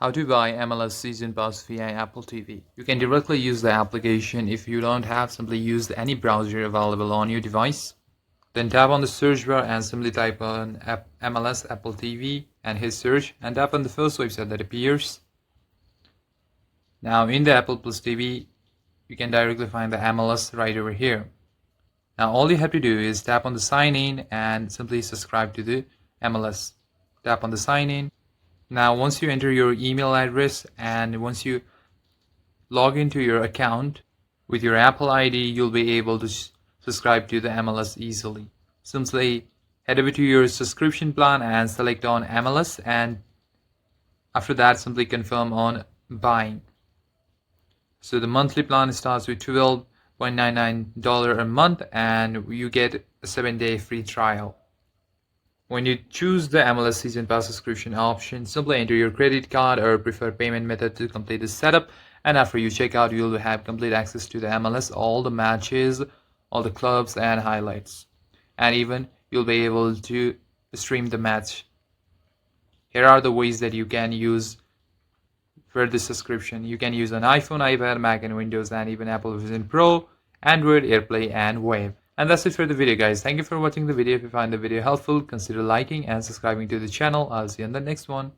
How to buy MLS Season Pass via Apple TV. You can directly use the application. If you don't have, simply use any browser available on your device. Then tap on the search bar and simply type on MLS Apple TV and hit search and tap on the first website that appears. Now in the Apple Plus TV, you can directly find the MLS right over here. Now all you have to do is tap on the sign in and simply subscribe to the MLS. Tap on the sign in. Now once you enter your email address and once you log into your account with your Apple ID, you'll be able to subscribe to the MLS easily. Simply head over to your subscription plan and select on MLS, and after that simply confirm on buying. So the monthly plan starts with $12.99 a month and you get a 7-day free trial. When you choose the MLS Season Pass subscription option, simply enter your credit card or preferred payment method to complete the setup, and after you check out, you'll have complete access to the MLS, all the matches, all the clubs and highlights, and even you'll be able to stream the match. Here are the ways that you can use for this subscription. You can use an iPhone, iPad, Mac and Windows, and even Apple Vision Pro, Android, AirPlay and Wave. And that's it for the video, guys. Thank you for watching the video. If you find the video helpful, consider liking and subscribing to the channel. I'll see you in the next one.